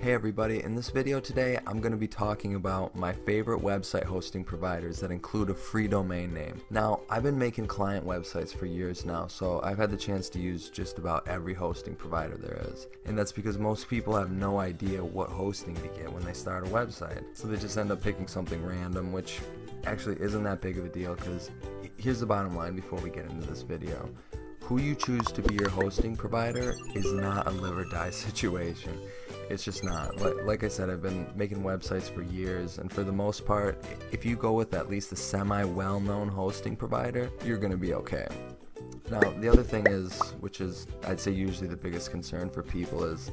Hey everybody, in this video today I'm going to be talking about my favorite website hosting providers that include a free domain name. Now, I've been making client websites for years now, so I've had the chance to use just about every hosting provider there is. And that's because most people have no idea what hosting to get when they start a website. So they just end up picking something random, which actually isn't that big of a deal, because here's the bottom line before we get into this video. Who you choose to be your hosting provider is not a live or die situation. It's just not. Like I said, I've been making websites for years, and for the most part, if you go with at least a semi-well-known hosting provider, you're going to be okay. Now, the other thing is, which is I'd say usually the biggest concern for people, is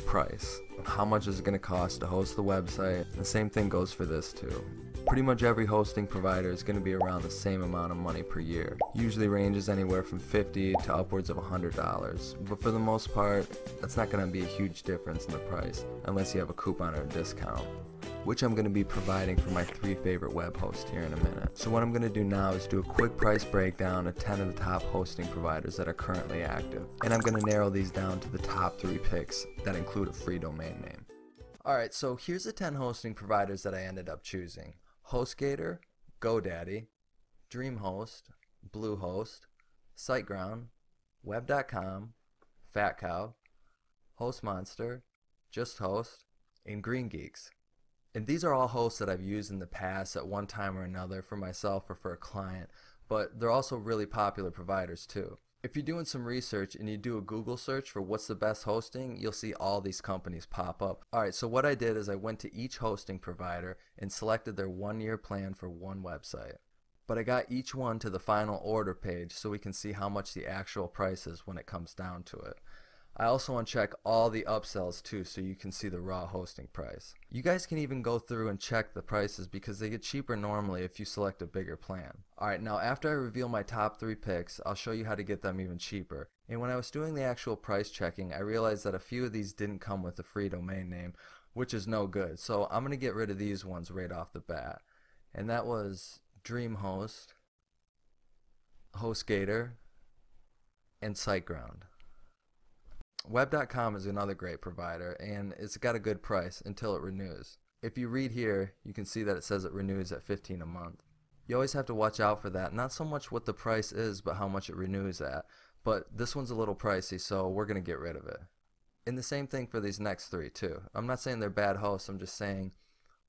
price. How much is it going to cost to host the website? The same thing goes for this too. Pretty much every hosting provider is going to be around the same amount of money per year. Usually ranges anywhere from $50 to upwards of $100, but for the most part, that's not going to be a huge difference in the price unless you have a coupon or a discount, which I'm going to be providing for my 3 favorite web hosts here in a minute. So what I'm going to do now is do a quick price breakdown of 10 of the top hosting providers that are currently active, and I'm going to narrow these down to the top 3 picks that include a free domain name. Alright, so here's the 10 hosting providers that I ended up choosing. HostGator, GoDaddy, DreamHost, Bluehost, SiteGround, Web.com, FatCow, HostMonster, JustHost, and GreenGeeks. And these are all hosts that I've used in the past at one time or another for myself or for a client, but they're also really popular providers too. If you're doing some research and you do a Google search for what's the best hosting, you'll see all these companies pop up. Alright, so what I did is I went to each hosting provider and selected their 1-year plan for one website. But I got each one to the final order page so we can see how much the actual price is when it comes down to it. I also uncheck all the upsells too so you can see the raw hosting price. You guys can even go through and check the prices because they get cheaper normally if you select a bigger plan. Alright, now after I reveal my top 3 picks, I'll show you how to get them even cheaper. And when I was doing the actual price checking, I realized that a few of these didn't come with a free domain name, which is no good. So I'm going to get rid of these ones right off the bat. And that was DreamHost, HostGator, and SiteGround. Web.com is another great provider, and it's got a good price until it renews. If you read here, you can see that it says it renews at $15 a month. You always have to watch out for that, not so much what the price is, but how much it renews at. But this one's a little pricey, so we're going to get rid of it. And the same thing for these next 3 too. I'm not saying they're bad hosts, I'm just saying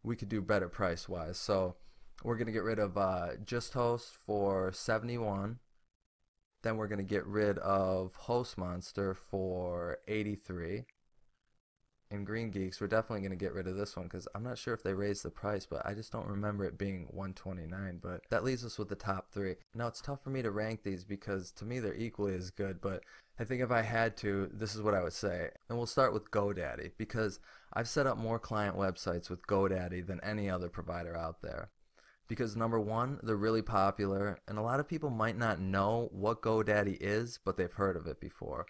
we could do better price-wise. So we're going to get rid of JustHost for $71. Then we're going to get rid of HostMonster for $83. And GreenGeeks, we're definitely going to get rid of this one because I'm not sure if they raised the price, but I just don't remember it being $129. But that leaves us with the top 3. Now it's tough for me to rank these because to me they're equally as good, but I think if I had to, this is what I would say. And we'll start with GoDaddy because I've set up more client websites with GoDaddy than any other provider out there. Because number one, they're really popular, and a lot of people might not know what GoDaddy is, but they've heard of it before.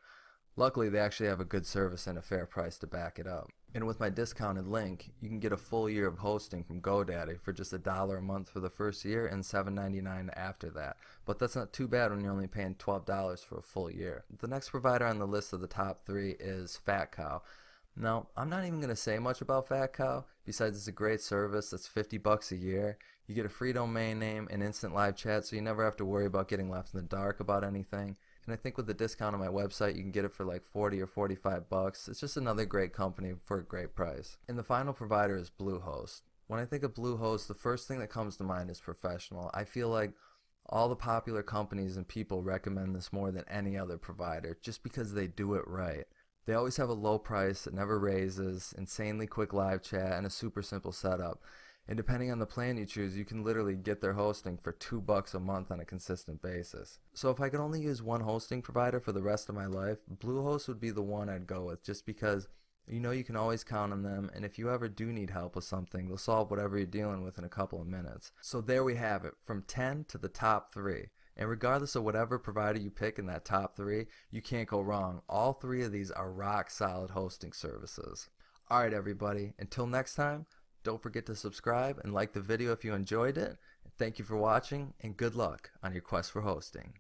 Luckily, they actually have a good service and a fair price to back it up. And with my discounted link, you can get a full year of hosting from GoDaddy for just $1 a month for the first year and $7.99 after that. But that's not too bad when you're only paying $12 for a full year. The next provider on the list of the top 3 is FatCow. Now, I'm not even going to say much about FatCow, besides it's a great service that's $50 a year. You get a free domain name and instant live chat, so you never have to worry about getting left in the dark about anything. And I think with the discount on my website, you can get it for like $40 or $45. It's just another great company for a great price. And the final provider is Bluehost. When I think of Bluehost, the first thing that comes to mind is professional. I feel like all the popular companies and people recommend this more than any other provider just because they do it right. They always have a low price that never raises, insanely quick live chat, and a super simple setup. And depending on the plan you choose, you can literally get their hosting for $2 a month on a consistent basis. So if I could only use one hosting provider for the rest of my life, Bluehost would be the one I'd go with, just because you know you can always count on them, and if you ever do need help with something, they'll solve whatever you're dealing with in a couple of minutes. So there we have it, from 10 to the top 3. And regardless of whatever provider you pick in that top 3, you can't go wrong. All 3 of these are rock solid hosting services. Alright everybody, until next time, don't forget to subscribe and like the video if you enjoyed it. Thank you for watching, and good luck on your quest for hosting.